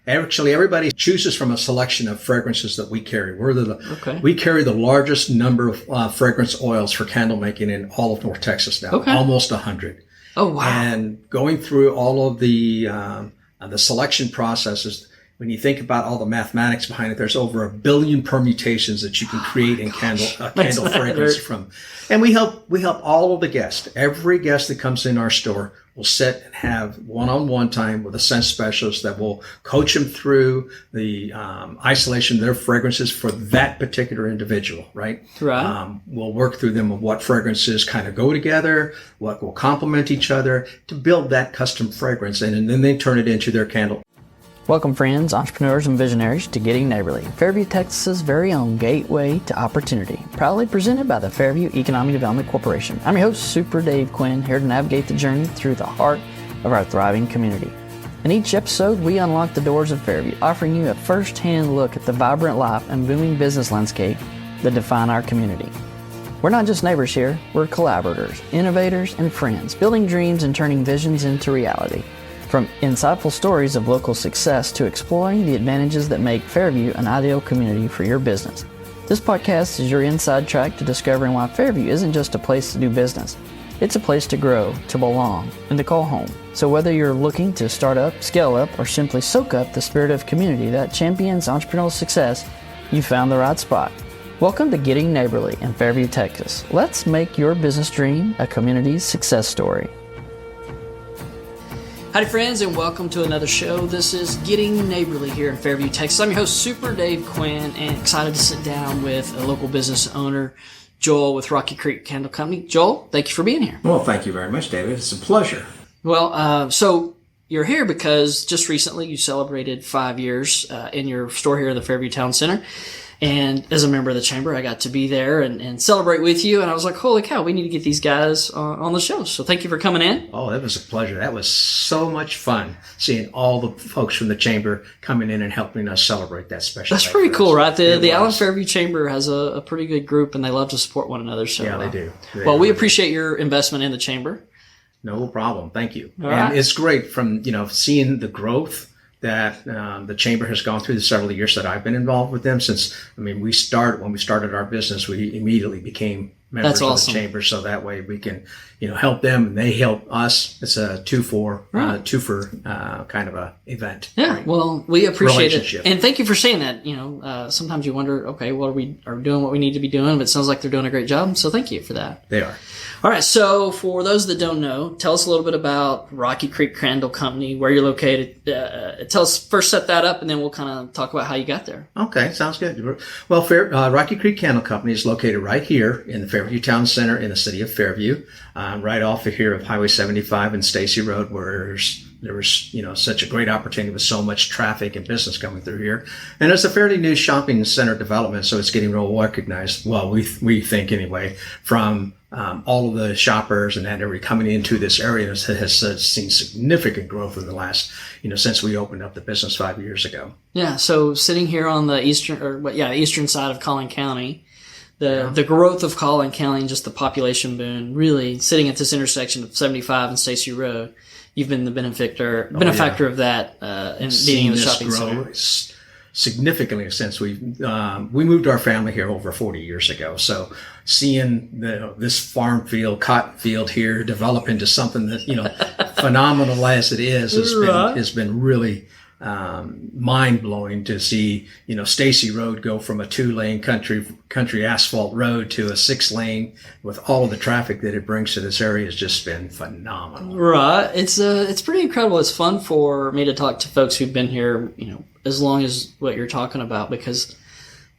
Actually, everybody chooses from a selection of fragrances that we carry. We carry the largest number of fragrance oils for candle making in all of North Texas now, almost 100. Oh, wow. And going through all of the selection processes, when you think about all the mathematics behind it, there's over 1 billion permutations that you can create in candle fragrance from. And we help all of the guests. Every guest that comes in our store will sit and have one-on-one time with a scent specialist that will coach them through the isolation of their fragrances for that particular individual, right? Right. We'll work through them of what fragrances kind of go together, what will complement each other to build that custom fragrance, and then they turn it into their candle. Welcome, friends, entrepreneurs, and visionaries to Getting Neighborly, Fairview, Texas's very own gateway to opportunity. Proudly presented by the Fairview Economic Development Corporation. I'm your host, Super Dave Quinn, here to navigate the journey through the heart of our thriving community. In each episode, we unlock the doors of Fairview, offering you a first-hand look at the vibrant life and booming business landscape that define our community. We're not just neighbors here, we're collaborators, innovators, and friends, building dreams and turning visions into reality. From insightful stories of local success to exploring the advantages that make Fairview an ideal community for your business. This podcast is your inside track to discovering why Fairview isn't just a place to do business. It's a place to grow, to belong, and to call home. So whether you're looking to start up, scale up, or simply soak up the spirit of community that champions entrepreneurial success, you found the right spot. Welcome to Getting Neighborly in Fairview, Texas. Let's make your business dream a community success story. Howdy, friends, and welcome to another show. This is Getting Neighborly here in Fairview, Texas. I'm your host, Super Dave Quinn, and excited to sit down with a local business owner, Joel with Rocky Creek Candle Company. Joel, thank you for being here. Well, thank you very much, David. It's a pleasure. Well, so you're here because just recently you celebrated 5 years in your store here in the Fairview Town Center. And as a member of the chamber, I got to be there and celebrate with you. And I was like, holy cow, we need to get these guys on the show. So thank you for coming in. Oh, that was a pleasure. That was so much fun seeing all the folks from the chamber coming in and helping us celebrate that special. That's pretty cool, right? The Allen Fairview Chamber has a pretty good group, and they love to support one another. So, yeah, they do. We appreciate your investment in the chamber. No problem. Thank you. All right. It's great from, seeing the growth that the chamber has gone through the several years that I've been involved with them since, when we started our business, we immediately became members of the chamber. So that way we can, help them and they help us. It's a two for kind of a event. Yeah. Right? Well, we appreciate it. And thank you for saying that. Sometimes you wonder, okay, what are we doing what we need to be doing, but it sounds like they're doing a great job. So thank you for that. They are. All right, so for those that don't know, tell us a little bit about Rocky Creek Candle Company, where you're located. Tell us, first set that up, and then we'll kind of talk about how you got there. Okay, sounds good. Well, Rocky Creek Candle Company is located right here in the Fairview Town Center in the city of Fairview, right off of here of Highway 75 and Stacy Road, where there was, such a great opportunity with so much traffic and business coming through here. And it's a fairly new shopping center development, so it's getting real recognized. Well, we think anyway, from all of the shoppers and that area coming into this area has seen significant growth in the last, since we opened up the business 5 years ago. Yeah. So sitting here on the eastern side of Collin County, the growth of Collin County and just the population boom, really sitting at this intersection of 75 and Stacy Road, you've been the benefactor of that in being in the shopping center. Significantly since we moved our family here over 40 years ago. So seeing this farm field, cotton field here develop into something that, phenomenal as it is, has been really mind blowing to see, Stacy Road go from a 2-lane country asphalt road to a 6-lane with all of the traffic that it brings to this area has just been phenomenal. Right. It's pretty incredible. It's fun for me to talk to folks who've been here, as long as what you're talking about, because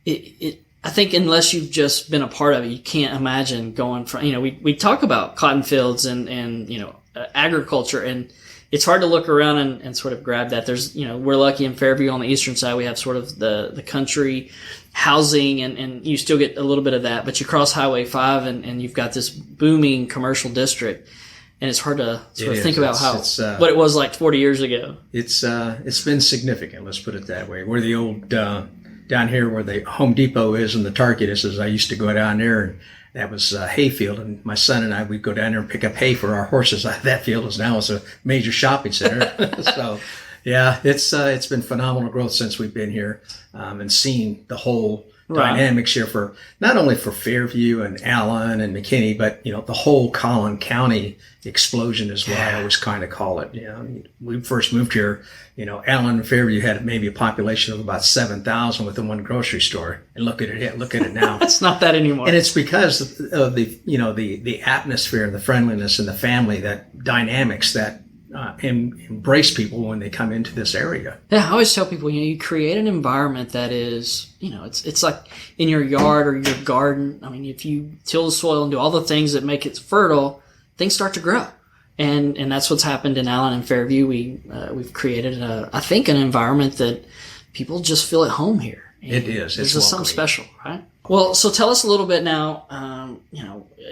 I think unless you've just been a part of it, you can't imagine going from, we talk about cotton fields and agriculture, and it's hard to look around and sort of grab that. There's, we're lucky in Fairview on the eastern side, we have sort of the country housing and you still get a little bit of that, but you cross Highway 5 and you've got this booming commercial district. And it's hard to sort of think about what it was like 40 years ago. It's been significant. Let's put it that way. Where the old down here, where the Home Depot is and the Target is, I used to go down there, and that was hayfield. And my son and I, we'd go down there and pick up hay for our horses. That field is now a major shopping center. So Yeah, it's been phenomenal growth since we've been here, and seeing the whole dynamics here for not only for Fairview and Allen and McKinney, but the whole Collin County explosion is what I always kind of call it. We first moved here, Allen and Fairview had maybe a population of about 7,000 within one grocery store, and look at it now. It's not that anymore, and it's because of the atmosphere and the friendliness and the family, that dynamics that embrace people when they come into this area. Yeah, I always tell people, you create an environment that is, it's like in your yard or your garden. I mean, if you till the soil and do all the things that make it fertile, things start to grow. And that's what's happened in Allen and Fairview. We've created I think an environment that people just feel at home here. It is. It's just something special, right? Well, so tell us a little bit now.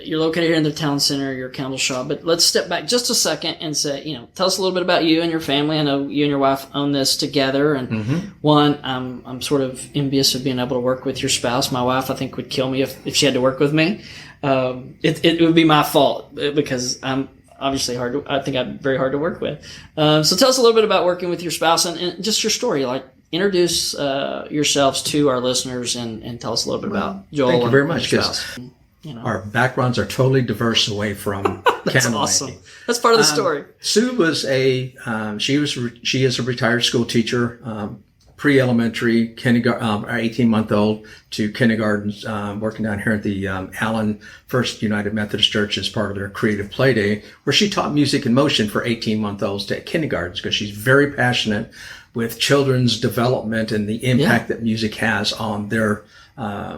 You're located here in the town center, your candle shop, but let's step back just a second and say, tell us a little bit about you and your family. I know you and your wife own this together, and one, I'm sort of envious of being able to work with your spouse. My wife, I think, would kill me if she had to work with me. It would be my fault because I'm obviously I'm very hard to work with. So tell us a little bit about working with your spouse and just your story. Like, introduce yourselves to our listeners and tell us a little bit about Joel. Thank you very much. Your spouse. Our backgrounds are totally diverse away from That's candle awesome. making. That's part of the story. Sue was she is a retired school teacher, pre-elementary, kindergarten, 18-month-old to kindergarten, working down here at the Allen First United Methodist Church as part of their Creative Play Day, where she taught music and motion for 18-month-olds to kindergartens, because she's very passionate with children's development and the impact that music has on their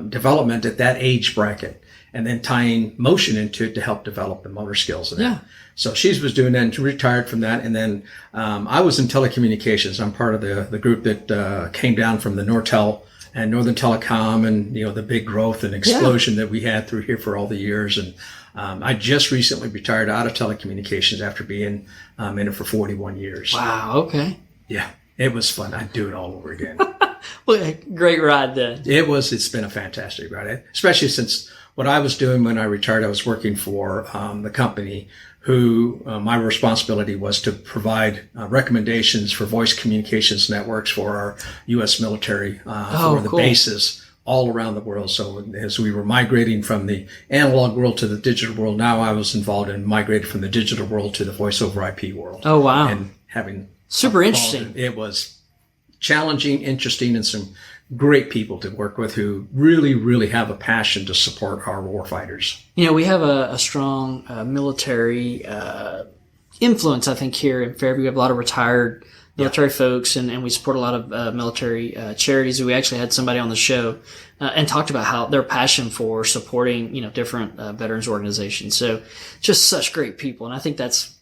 development at that age bracket, and then tying motion into it to help develop the motor skills of that. Yeah. So she was doing that and retired from that. And then I was in telecommunications. I'm part of the group that came down from the Nortel and Northern Telecom, and the big growth and explosion that we had through here for all the years. And I just recently retired out of telecommunications after being in it for 41 years. Wow. Okay. Yeah. It was fun. I'd do it all over again. Well, great ride then. It's been a fantastic ride, especially since what I was doing when I retired, I was working for the company who my responsibility was to provide recommendations for voice communications networks for our U.S. military, for the bases all around the world. So as we were migrating from the analog world to the digital world, now I was involved in migrating from the digital world to the voice over IP world. Oh, wow. And having super interesting. It was challenging, interesting, and some great people to work with who really, really have a passion to support our warfighters. We have a strong military influence, I think, here in Fairview. We have a lot of retired military folks, and we support a lot of military charities. We actually had somebody on the show and talked about how their passion for supporting, different veterans organizations. So just such great people. And I think that's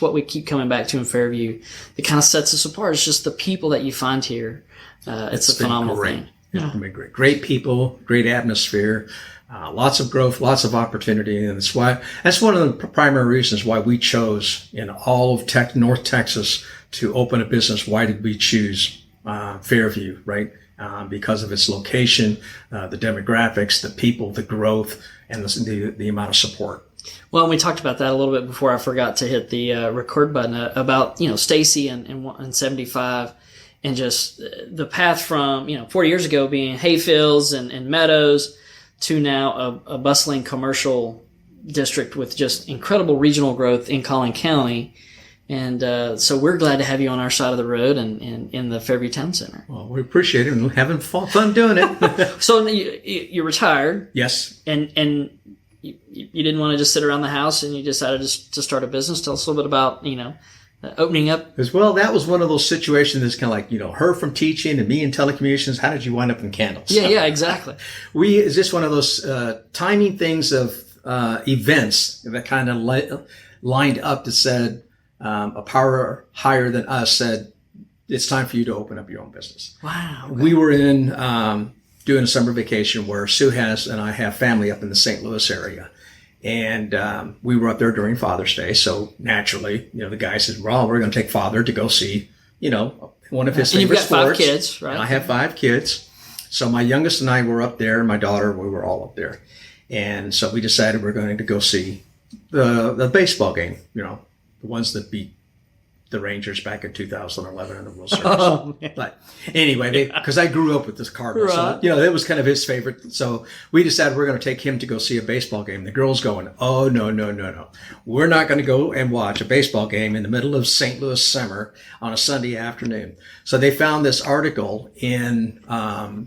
what we keep coming back to in Fairview. It kind of sets us apart. It's just the people that you find here. It's a phenomenal thing. It's been great. Great people, great atmosphere, lots of growth, lots of opportunity. And that's one of the primary reasons why we chose in all of North Texas to open a business. Why did we choose Fairview, right? Because of its location, the demographics, the people, the growth, and the amount of support. Well, we talked about that a little bit before I forgot to hit the record button about, Stacy and 75 and just the path from, 40 years ago being hayfields and meadows to now a bustling commercial district with just incredible regional growth in Collin County. And so we're glad to have you on our side of the road and in the Fairview Town Center. Well, we appreciate it and having fun doing it. So you retired. Yes. And you didn't want to just sit around the house, and you decided to start a business. Tell us a little bit about, opening up. As well, that was one of those situations that's kind of like, her from teaching and me in telecommunications. How did you wind up in candles? Yeah, exactly. It's just one of those timing things of events that kind of lined up that said a power higher than us said, it's time for you to open up your own business. Wow. Okay. We were in doing a summer vacation where Sue and I have family up in the St. Louis area. And we were up there during Father's Day. So naturally, the guy said, well, we're going to take Father to go see, one of his favorite sports. And you've got 5 kids, right? And I have 5 kids. So my youngest and I were up there, and my daughter, we were all up there. And so we decided we're going to go see the baseball game, the ones that beat the Rangers back in 2011 in the World Series. But anyway, because I grew up with this Cardinal, so it was kind of his favorite. So we decided we're going to take him to go see a baseball game. The girls going, oh no, we're not going to go and watch a baseball game in the middle of St. Louis summer on a Sunday afternoon. So they found this article in a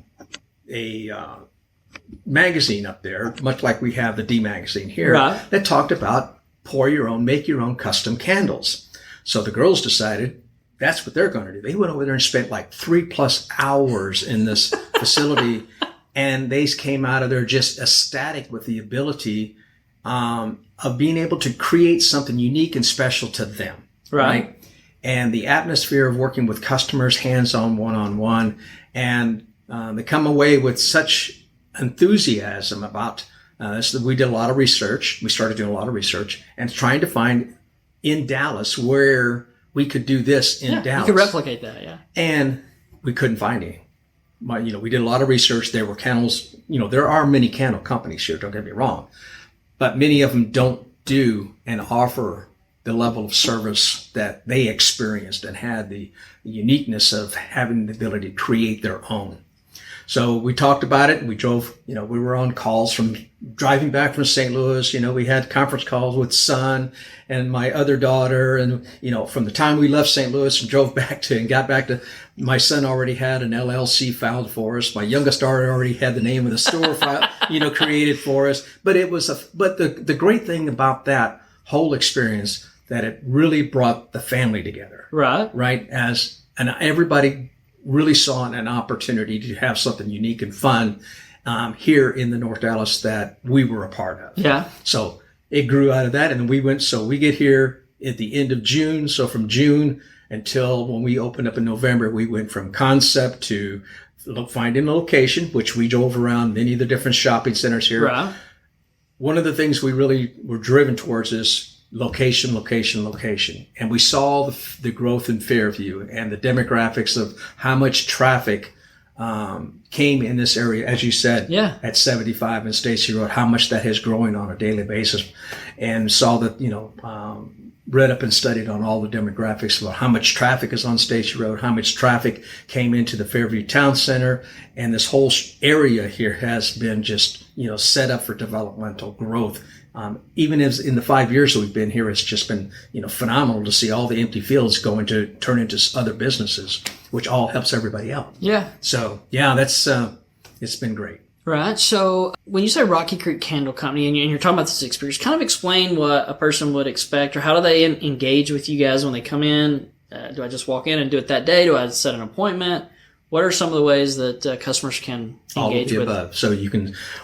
magazine up there, much like we have the D magazine here, that talked about make your own custom candles. So the girls decided that's what they're going to do. They went over there and spent like 3+ hours in this facility, and they came out of there just ecstatic with the ability of being able to create something unique and special to them. Right. And the atmosphere of working with customers, hands-on, one-on-one, and they come away with such enthusiasm about this. We did a lot of research. We started doing a lot of research and trying to find in Dallas where we could do this in Dallas. You could replicate that, And we couldn't find any. We did a lot of research. There were candles. There are many candle companies here, don't get me wrong. But many of them don't do and offer the level of service that they experienced and had the uniqueness of having the ability to create their own. So we talked about it, and we drove, we were on calls from driving back from St. Louis. We had conference calls with son and my other daughter. And, from the time we left St. Louis and got back to, my son already had an LLC filed for us. My youngest daughter already had the name of the store file, created for us. But the great thing about that whole experience, that it really brought the family together. Right. And everybody really saw an opportunity to have something unique and fun here in the North Dallas that we were a part of. Yeah. So it grew out of that. And then we get here at the end of June. So from June until when we opened up in November, we went from concept to finding a location, which we drove around many of the different shopping centers here. Right. One of the things we really were driven towards is location. And we saw the growth in Fairview and the demographics of how much traffic came in this area, as you said, at 75 and Stacy Road, how much that is growing on a daily basis, and saw that, read up and studied on all the demographics about how much traffic is on Stacy Road, how much traffic came into the Fairview Town Center. And this whole area here has been just, set up for developmental growth. Even as in the 5 years that we've been here, it's just been, phenomenal to see all the empty fields turn into other businesses, which all helps everybody out. Yeah. So, that's, it's been great. Right. So when you say Rocky Creek Candle Company and you're talking about this experience, kind of explain what a person would expect, or how do they engage with you guys when they come in? Do I just walk in and do it that day? Do I set an appointment? What are some of the ways that customers can engage with? All of the above. So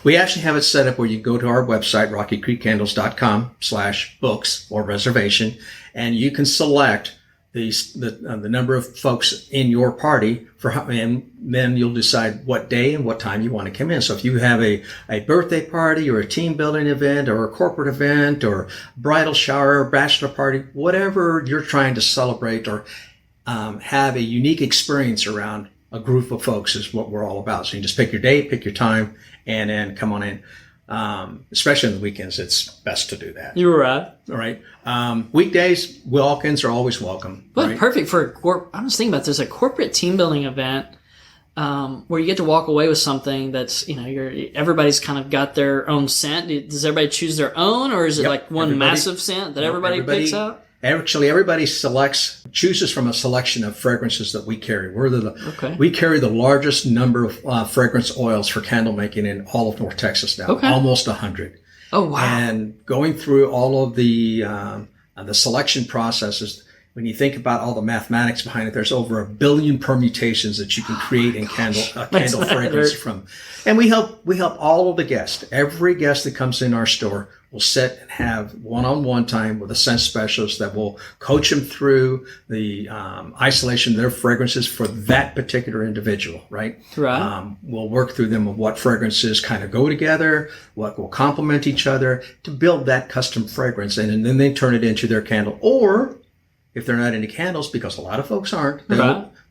we actually have it set up where you go to our website, rockycreekcandles.com/books or reservation, and you can select the number of folks in your party and then you'll decide what day and what time you want to come in. So if you have a birthday party or a team building event or a corporate event or bridal shower, bachelor party, whatever you're trying to celebrate or have a unique experience around, a group of folks is what we're all about. So you just pick your date, pick your time, and then come on in. Especially on the weekends, it's best to do that. You were right. All right. Weekdays, walk-ins are always welcome. Well, right? Perfect for I was thinking about this, a corporate team building event where you get to walk away with something that's, everybody's kind of got their own scent. Does everybody choose their own, or is it like one massive scent that everybody picks out? Actually, everybody chooses from a selection of fragrances that we carry. We carry the largest number of fragrance oils for candle making in all of North Texas now, almost 100. Oh, wow. And going through all of the selection processes, when you think about all the mathematics behind it, there's over 1 billion permutations that you can create in candle fragrance from. And we help all of the guests. Every guest that comes in our store will sit and have one-on-one time with a scent specialist that will coach them through the isolation of their fragrances for that particular individual, right? Right. We'll work through them of what fragrances kind of go together, what will complement each other to build that custom fragrance, and then they turn it into their candle. Or if they're not into candles, because a lot of folks aren't,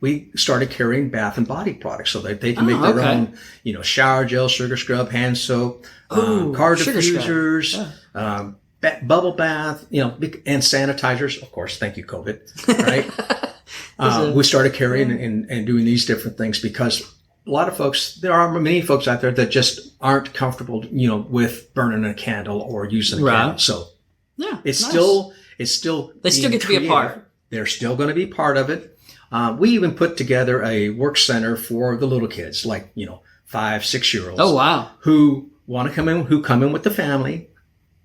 we started carrying bath and body products so that they can make their own, shower gel, sugar scrub, hand soap, car diffusers, bubble bath, and sanitizers, of course. Thank you, COVID. Right? We started carrying and doing these different things because a lot of folks, there are many folks out there that just aren't comfortable, with burning a candle or using a candle. So it's nice. They still get to be a part. They're still going to be part of it. We even put together a work center for the little kids, like, 5, 6-year-olds. Oh, wow. Who want to come in with the family.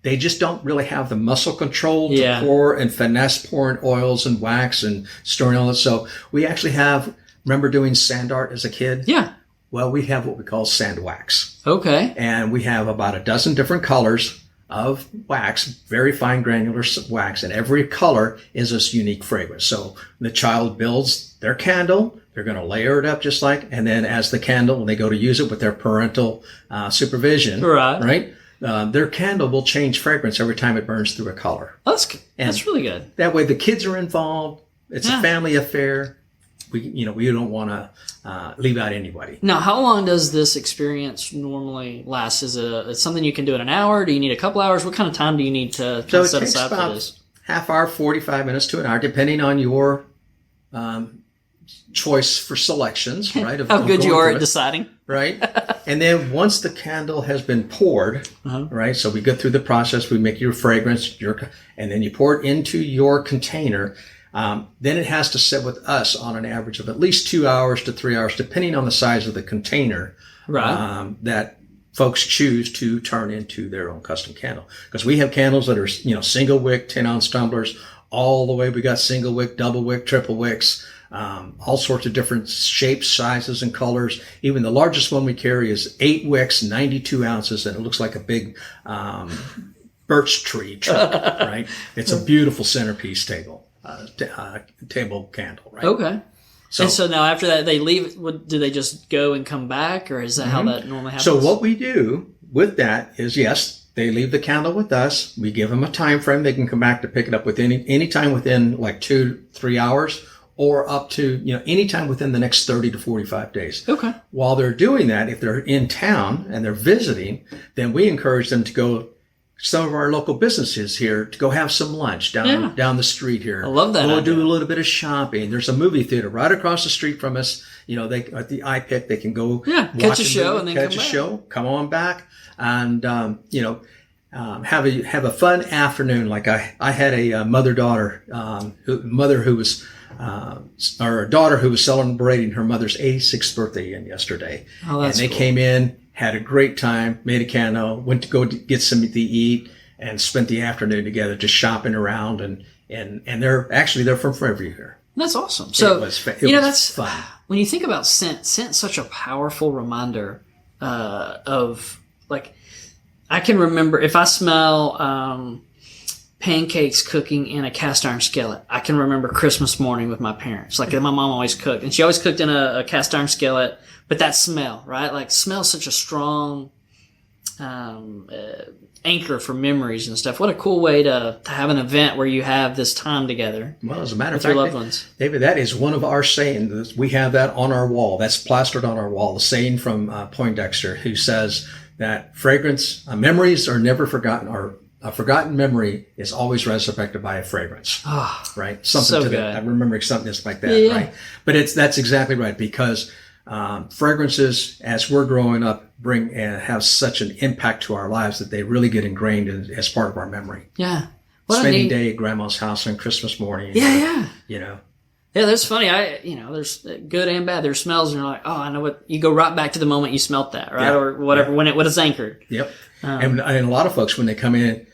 They just don't really have the muscle control to pour and finesse pouring oils and wax and storing all that. So we actually remember doing sand art as a kid? Yeah. Well, we have what we call sand wax. Okay. And we have about a dozen different colors of wax, very fine granular wax, and every color is a unique fragrance. So when the child builds their candle, they're going to layer it up just like, and then as the candle, when they go to use it with their parental supervision, right? Their candle will change fragrance every time it burns through a color. That's really good. That way the kids are involved. It's a family affair. We don't want to leave out anybody. Now, how long does this experience normally last? Is it something you can do in an hour? Do you need a couple hours? What kind of time do you need to set aside for this? Half hour, 45 minutes to an hour, depending on your choice for selections, right? How good you are at deciding. Right. And then once the candle has been poured, right? So we go through the process, we make your fragrance, and then you pour it into your container. Then it has to sit with us on an average of at least 2 hours to 3 hours, depending on the size of the container that folks choose to turn into their own custom candle. Because we have candles that are, single wick, 10-ounce tumblers, all the way. We got single wick, double wick, triple wicks, all sorts of different shapes, sizes, and colors. Even the largest one we carry is 8 wicks, 92 ounces, and it looks like a big birch tree trunk, right? It's a beautiful centerpiece table candle, right? Okay. So now after that, they leave. Do they just go and come back, or is that how that normally happens? So what we do with that is, yes, they leave the candle with us. We give them a time frame. They can come back to pick it up within any time within like 2-3 hours, or up to any time within the next 30 to 45 days. Okay. While they're doing that, if they're in town and they're visiting, then we encourage them to go some of our local businesses here to go have some lunch down the street here. I love that. Go do a little bit of shopping. There's a movie theater right across the street from us. They at the iPic, they can go catch a show and then catch a show, come on back, and have a fun afternoon. Like I had a mother-daughter, who was or a daughter who was celebrating her mother's 86th birthday yesterday. Oh, that's and they came in, had a great time, made a candle, went to go get something to eat, and spent the afternoon together just shopping around. And they're from Fairview here. That's awesome. So that's fun. When you think about scent's such a powerful reminder of, like, I can remember if I smell pancakes cooking in a cast iron skillet, I can remember Christmas morning with my parents. Like, my mom always cooked, and she always cooked in a cast iron skillet. But that smell, right? Like, smell's such a strong anchor for memories and stuff. What a cool way to have an event where you have this time together. Well, as a matter of fact, your loved ones. David, that is one of our sayings. We have that on our wall. That's plastered on our wall. The saying from Poindexter, who says that memories are never forgotten, or a forgotten memory is always resurrected by a fragrance. Right? Something to that. I'm remembering something that's like that, right? But that's exactly right, because fragrances, as we're growing up, bring and have such an impact to our lives that they really get ingrained as part of our memory. Yeah. Spending day at grandma's house on Christmas morning. Yeah. Yeah, that's funny. There's good and bad. There's smells, and you're like, oh, I know what. You go right back to the moment you smelt that, right? Or whatever, when it's anchored. Yep. And a lot of folks, when they come in,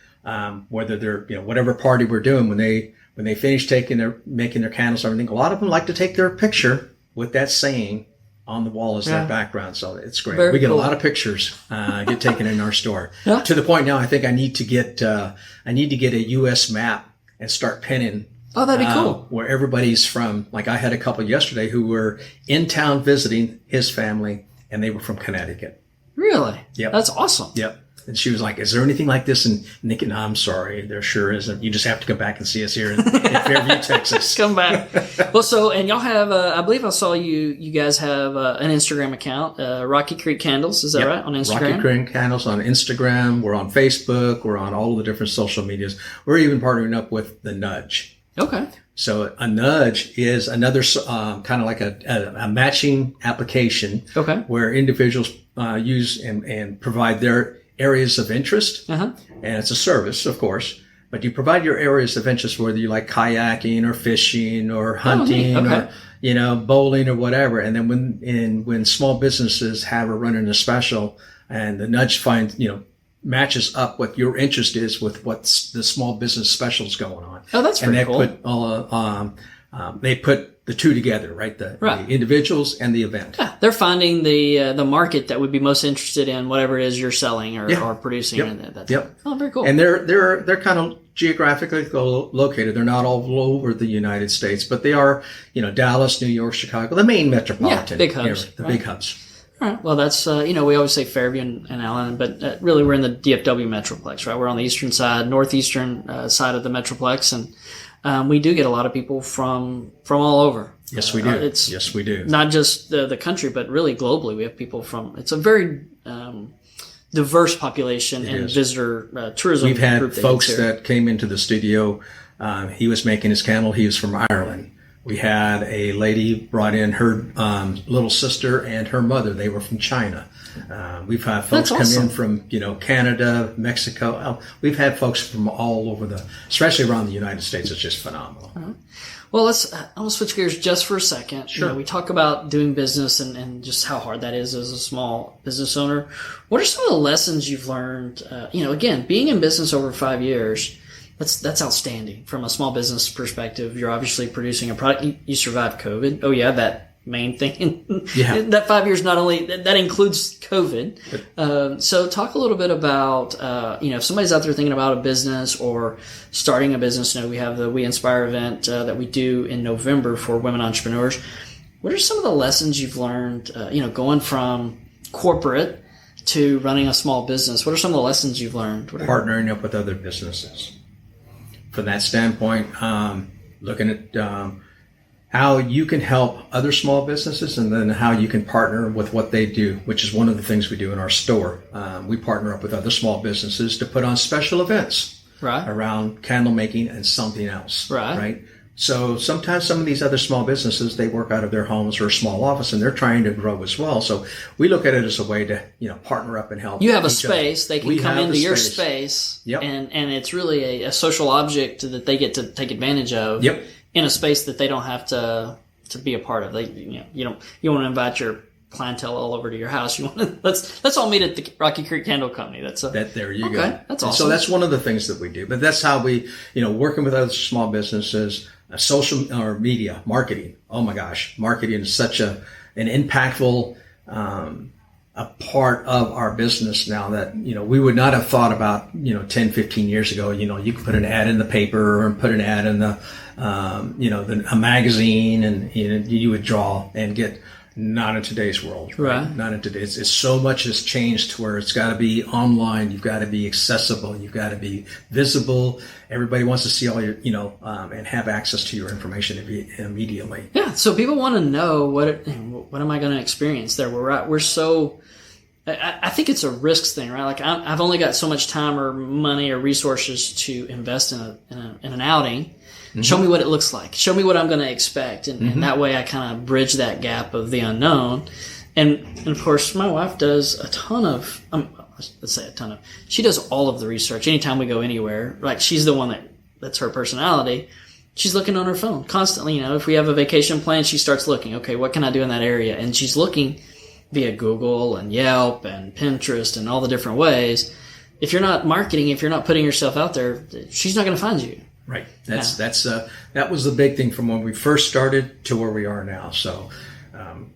whether they're, whatever party we're doing, when they finish making their candles and everything, a lot of them like to take their picture with that saying on the wall as their background. So it's great. We get a lot of pictures get taken in our store. To the point now, I think I need to get a U.S. map and start pinning. Oh, that'd be cool. Where everybody's from. Like, I had a couple yesterday who were in town visiting his family, and they were from Connecticut. Really? Yep. That's awesome. Yep. And she was like, is there anything like this? And Nikki, no, I'm sorry, there sure isn't. You just have to come back and see us here in Fairview, Texas. Come back. Well, and y'all have, I believe I saw you guys have an Instagram account, Rocky Creek Candles. Is that right? On Instagram? Rocky Creek Candles on Instagram. We're on Facebook. We're on all of the different social medias. We're even partnering up with the Nudge. Okay. So a nudge is another kind of like a matching application where individuals use and provide their areas of interest. And it's a service, of course, but you provide your areas of interest, whether you like kayaking or fishing or hunting or, bowling or whatever. And then when small businesses have a run in a special and the nudge finds, matches up what your interest is with what the small business special is going on. Oh, that's pretty cool. They put the two together, right? The individuals and the event. Yeah, they're finding the market that would be most interested in whatever it is you're selling or producing. Oh, very cool. And they're kind of geographically located. They're not all over the United States, but they are, Dallas, New York, Chicago, the main metropolitan big hubs, big hubs. All right. Well, that's, we always say Fairview and Allen, but really we're in the DFW Metroplex, right? We're on the eastern side, northeastern side of the Metroplex. And we do get a lot of people from all over. Yes, we do. Yes, we do. Not just the country, but really globally. We have people it's a very diverse population and visitor tourism. We've had folks that came into the studio. He was making his candle. He was from Ireland. We had a lady brought in her little sister and her mother. They were from China. We've had folks come in from, Canada, Mexico. We've had folks from all over especially around the United States. It's just phenomenal. Right. Well, I want to switch gears just for a second. Sure. We talk about doing business and just how hard that is as a small business owner. What are some of the lessons you've learned? Again, being in business over 5 years, that's outstanding from a small business perspective. You're obviously producing a product. You survived COVID. Oh yeah, that main thing. Yeah. That 5 years not only that includes COVID. So talk a little bit about if somebody's out there thinking about a business or starting a business. We have the We Inspire event that we do in November for women entrepreneurs. What are some of the lessons you've learned? Going from corporate to running a small business. What are some of the lessons you've learned? Partnering up with other businesses. From that standpoint, looking at how you can help other small businesses and then how you can partner with what they do, which is one of the things we do in our store. We partner up with other small businesses to put on special events around candle making and something else. Right. So sometimes some of these other small businesses, they work out of their homes or a small office and they're trying to grow as well. So we look at it as a way to, partner up and help. You have a space. They can come into your space. Yep. And it's really a social object that they get to take advantage of in a space that they don't have to be a part of. You want to invite your clientele all over to your house. You want to, let's all meet at the Rocky Creek Candle Company. There you go. That's awesome. So that's one of the things that we do, but that's how we, working with other small businesses, social or media marketing. Oh my gosh. Marketing is such an impactful, a part of our business now that, we would not have thought about, 10, 15 years ago, you could put an ad in the paper or put an ad in a magazine and you would draw and get. Not in today's world, right? Not in today's. It's so much has changed to where it's got to be online. You've got to be accessible. You've got to be visible. Everybody wants to see all your, and have access to your information immediately. Yeah. So people want to know what am I going to experience there? We're so. I think it's a risks thing, right? Like I've only got so much time or money or resources to invest in an outing. Mm-hmm. Show me what it looks like. Show me what I'm going to expect. And that way I kind of bridge that gap of the unknown. And of course, my wife does a ton of, she does all of the research. Anytime we go anywhere, like she's the one that's her personality. She's looking on her phone constantly. If we have a vacation plan, she starts looking, okay, what can I do in that area? And she's looking via Google and Yelp and Pinterest and all the different ways. If you're not marketing, if you're not putting yourself out there, she's not going to find you. Right. That was the big thing from when we first started to where we are now. So,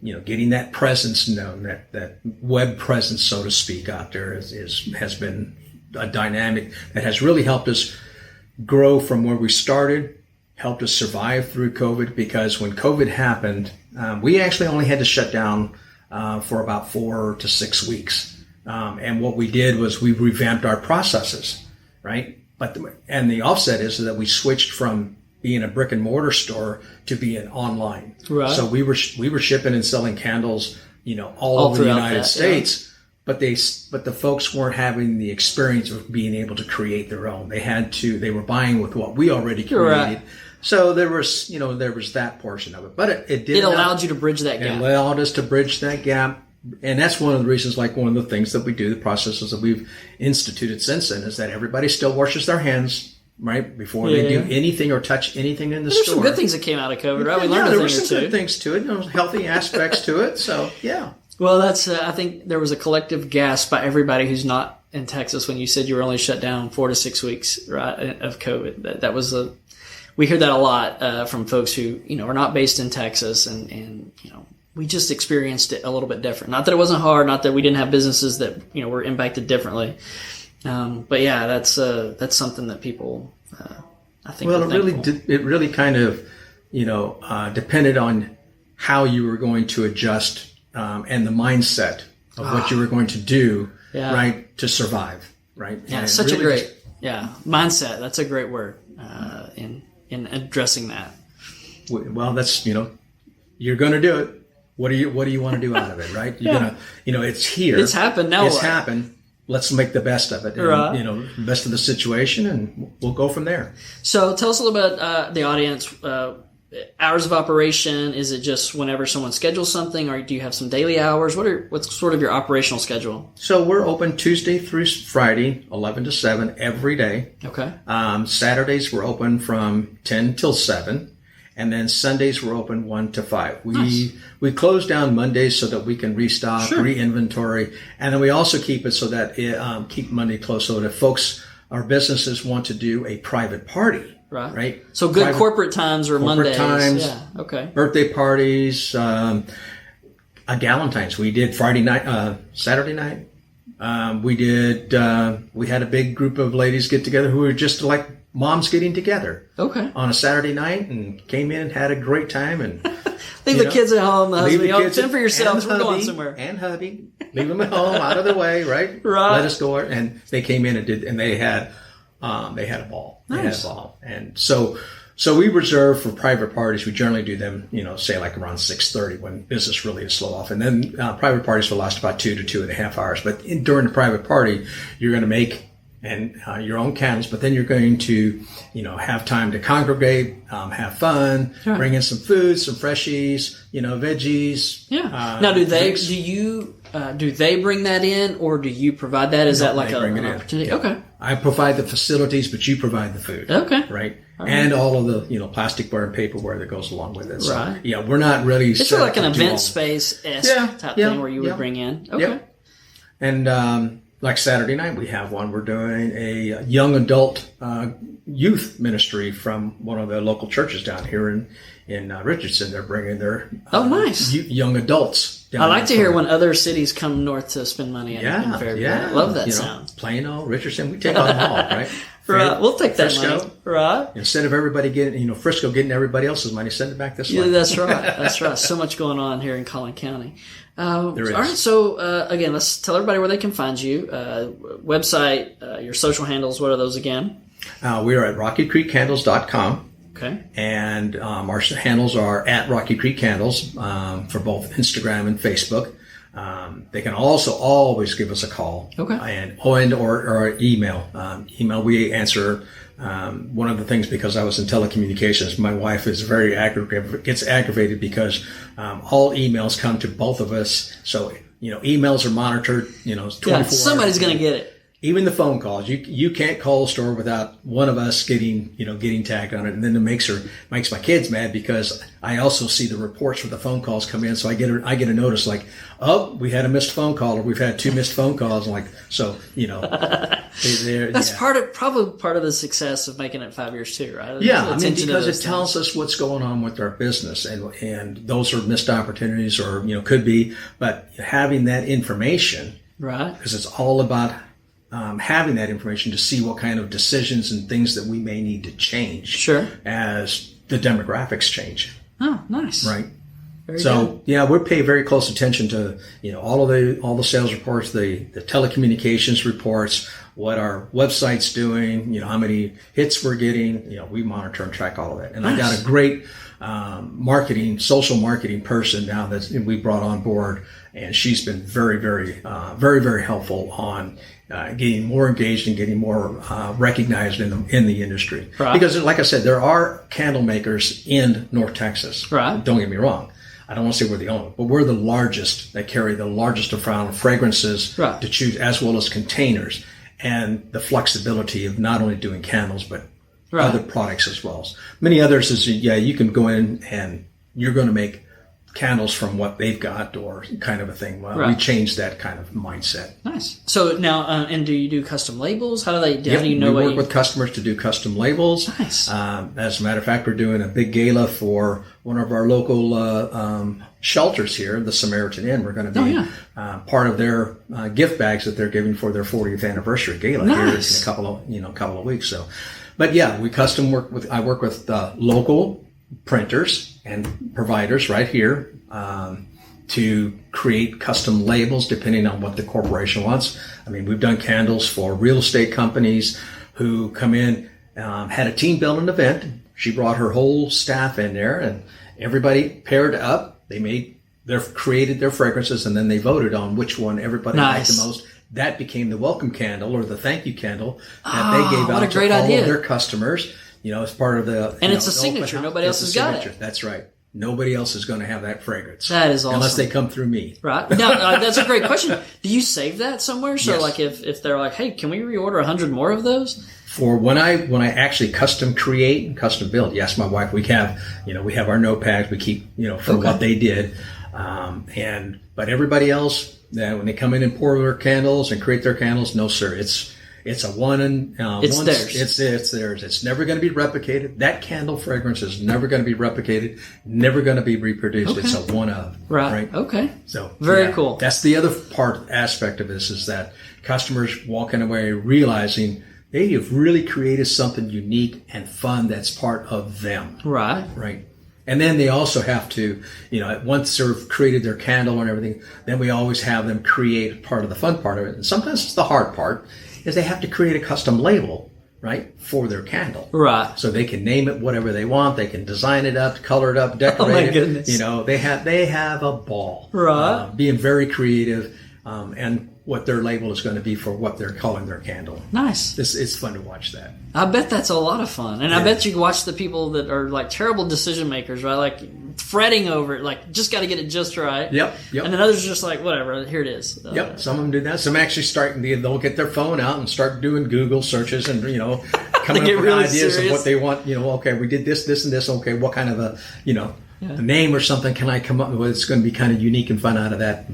getting that presence known, that web presence, so to speak, out there has been a dynamic that has really helped us grow from where we started, helped us survive through COVID, because when COVID happened, we actually only had to shut down for about 4 to 6 weeks. And what we did was we revamped our processes, right? And the offset is that we switched from being a brick and mortar store to being online. Right. So we were shipping and selling candles, all over the United States. Yeah. But the folks weren't having the experience of being able to create their own. They were buying with what we already created. Right. So there was that portion of it. But it allowed you to bridge that gap. It allowed us to bridge that gap. And that's one of the reasons, like one of the things that we do, the processes that we've instituted since then, is that everybody still washes their hands, right, before they do anything or touch anything in the store. There's some good things that came out of COVID, right? We learned there were some good things to it, healthy aspects to it. So, yeah. Well, that's. I think there was a collective gasp by everybody who's not in Texas when you said you were only shut down 4 to 6 weeks, right, of COVID. That was we hear that a lot from folks who are not based in Texas, and we just experienced it a little bit different. Not that it wasn't hard, not that we didn't have businesses that were impacted differently, but yeah, that's something that people I think. Well, it really kind of depended on how you were going to adjust. And the mindset of what you were going to do, right, to survive, right? Yeah, it's such a great mindset. That's a great word in addressing that. Well, that's you're going to do it. What do you want to do out of it, right? You're gonna, it's here. It's happened now. It's happened. Let's make the best of it, and, right. Best of the situation, and we'll go from there. So, tell us a little bit about the audience. Hours of operation, is it just whenever someone schedules something, or do you have some daily hours? What's sort of your operational schedule? So we're open Tuesday through Friday, 11 to 7 every day. Okay. Saturdays we're open from 10 till 7, and then Sundays we're open 1 to 5. We close down Mondays so that we can restock, re-inventory, and then we also keep it so that keep Monday closed so that if our businesses want to do a private party. Right. So good corporate times or Mondays. Times, yeah. Okay. Birthday parties, Galentine's. We did Friday night, Saturday night. We had a big group of ladies get together who were just like moms getting together. Okay. On a Saturday night, and came in and had a great time, and leave the kids at home. The husband, fend for yourselves. We're going somewhere. And hubby, leave them at home, out of the way, right? Right. Let us go. And they came in and they had a ball. Nice. They had a ball. And so we reserve for private parties. We generally do them, say like around 6:30 when business really is slow off. And then private parties will last about 2 to 2.5 hours. But during the private party, you're going to make your own candles, but then you're going to, have time to congregate, have fun, bring in some food, some freshies, veggies. Yeah. Now, do they bring that in, or do you provide that? Is that like an opportunity? Yeah. Okay. I provide the facilities, but you provide the food. Okay. Right. And all of the, plasticware and paperware that goes along with it. So, right. We're not really. It's sort of like an event space-esque type thing where you would bring in. Okay. Yep. And, like Saturday night, we have one. We're doing a young adult youth ministry from one of the local churches down here in Richardson. They're bringing their nice young adults down. I like to hear when other cities come north to spend money in Fairview. Yeah, I love that sound. Plano, Richardson, we take on them all, right? Right, we'll take that Frisco, money. Right. Instead of everybody getting, Frisco getting everybody else's money, send it back this way. Yeah, that's right. That's right. So much going on here in Collin County. There is. All right, so again, let's tell everybody where they can find you. Website, your social handles, what are those again? We are at rockycreekcandles.com. Okay. And our handles are at Rocky Creek Candles for both Instagram and Facebook. They can also always give us a call. Okay. Or email. Email, we answer. One of the things, because I was in telecommunications, my wife is gets aggravated because all emails come to both of us. So, emails are monitored, 24 hours. Somebody's going to get it. Even the phone calls, you can't call a store without one of us getting tagged on it. And then it makes my kids mad because I also see the reports for the phone calls come in. So I get a notice like, oh, we had a missed phone call, or we've had 2 missed phone calls. And that's probably part of the success of making it 5 years too, right? Yeah. Because it tells us what's going on with our business, and those are missed opportunities, or, could be, but having that information, right? Because it's all about having that information to see what kind of decisions and things that we may need to change. Sure. As the demographics change. Oh, nice. Right. Very So good. yeah, we pay very close attention to all the sales reports, the telecommunications reports, what our website's doing, how many hits we're getting. We monitor and track all of that. And I got a great social marketing person now that we brought on board, and she's been very, very, very, very helpful on getting more engaged and getting more recognized in the industry. Right. Because, like I said, there are candle makers in North Texas. Right. Don't get me wrong. I don't want to say we're the only, but we're the largest that carry the largest amount of fragrances Right. to choose, as well as containers, and the flexibility of not only doing candles, but Right. other products as well. Many others is, you can go in and you're going to make candles from what they've got, or kind of a thing. Well, Right. we changed that kind of mindset. Nice. So now, and do you do custom labels? How do Yep, you know we what work you... with customers to do custom labels. Nice. As a matter of fact, we're doing a big gala for one of our local shelters here, the Samaritan Inn. We're going to be part of their gift bags that they're giving for their 40th anniversary gala here in Nice. a couple of weeks. So, but yeah, we custom work with. I work with local printers and providers right here to create custom labels depending on what the corporation wants. I mean, we've done candles for real estate companies who come in, had a team build an event. She brought her whole staff in there, and everybody paired up. They created their fragrances, and then they voted on which one everybody liked the most. That became the welcome candle, or the thank you candle, that they gave out to all of their customers. As part of the... And it's a signature. Nobody else has got it. That's right. Nobody else is going to have that fragrance. That is awesome. Unless they come through me. Right. Now, that's a great question. Do you save that somewhere? So Yes. like if they're like, hey, can we reorder 100 more of those? For when I actually custom create and custom build, yes, my wife, we have our notepads we keep, for what they did. But everybody else, when they come in and pour their candles and create their candles, no, sir. It's a one and it's theirs. It's theirs. It's never going to be replicated. That candle fragrance is never going to be replicated. Never going to be reproduced. Okay. It's a one of. Right. Okay. So very cool. That's the other aspect of this, is that customers walking away realizing they have really created something unique and fun that's part of them. Right. Right. And then they also have to, once they've created their candle and everything, then we always have them create part of the fun part of it. And sometimes it's the hard part, is they have to create a custom label, right, for their candle. Right. So they can name it whatever they want. They can design it up, color it up, decorate my it. goodness. They have a ball. Right. Being very creative, and what their label is going to be for what they're calling their candle. Nice. It's fun to watch that. I bet that's a lot of fun. And I bet you watch the people that are like terrible decision makers, right? Like fretting over it, like just got to get it just right. Yep. And then others are just like, whatever, here it is. Yep. Some of them do that. Some actually they'll get their phone out and start doing Google searches and, coming up with really ideas serious. of what they want. Okay, we did this, and this. Okay, what kind of a name or something can I come up with? It's going to be kind of unique and fun out of that.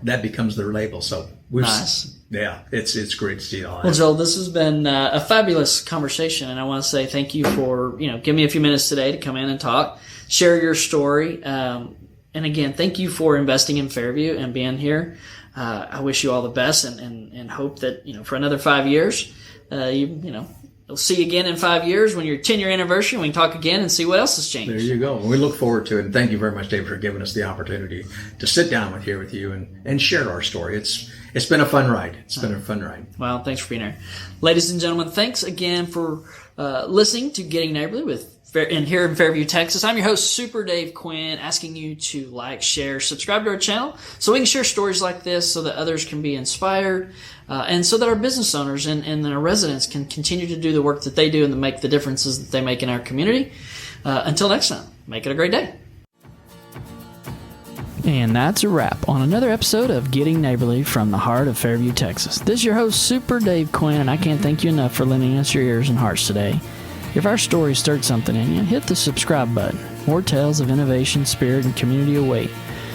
That becomes their label. So nice. Yeah, it's great to see all that. Well, Joel, this has been a fabulous conversation, and I want to say thank you for give me a few minutes today to come in and talk, share your story, and again, thank you for investing in Fairview and being here. I wish you all the best, and hope that for another 5 years, we'll see you again in 5 years when your 10-year anniversary. We can talk again and see what else has changed. There you go. We look forward to it, and thank you very much, Dave, for giving us the opportunity to sit down here with you and share our story. It's been a fun ride. It's been a fun ride. Well, thanks for being here. Ladies and gentlemen, thanks again for listening to Getting Neighborly here in Fairview, Texas. I'm your host, Super Dave Quinn, asking you to like, share, subscribe to our channel so we can share stories like this so that others can be inspired and so that our business owners and our residents can continue to do the work that they do and to make the differences that they make in our community. Until next time, make it a great day. And that's a wrap on another episode of Getting Neighborly from the heart of Fairview, Texas. This is your host, Super Dave Quinn, and I can't thank you enough for lending us your ears and hearts today. If our story stirred something in you, hit the subscribe button. More tales of innovation, spirit, and community await,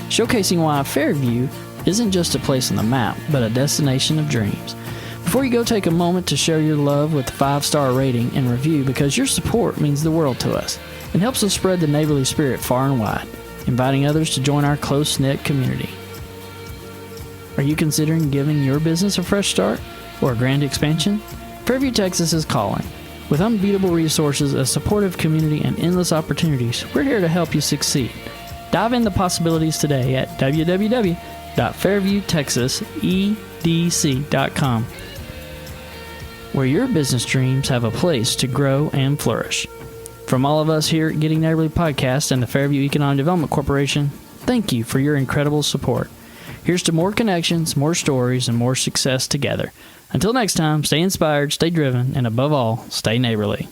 showcasing why Fairview isn't just a place on the map, but a destination of dreams. Before you go, take a moment to share your love with a 5-star rating and review, because your support means the world to us and helps us spread the neighborly spirit far and wide, inviting others to join our close-knit community. Are you considering giving your business a fresh start or a grand expansion? Fairview, Texas is calling. With unbeatable resources, a supportive community, and endless opportunities, we're here to help you succeed. Dive into possibilities today at www.fairviewtexasedc.com, where your business dreams have a place to grow and flourish. From all of us here at Getting Neighborly Podcast and the Fairview Economic Development Corporation, thank you for your incredible support. Here's to more connections, more stories, and more success together. Until next time, stay inspired, stay driven, and above all, stay neighborly.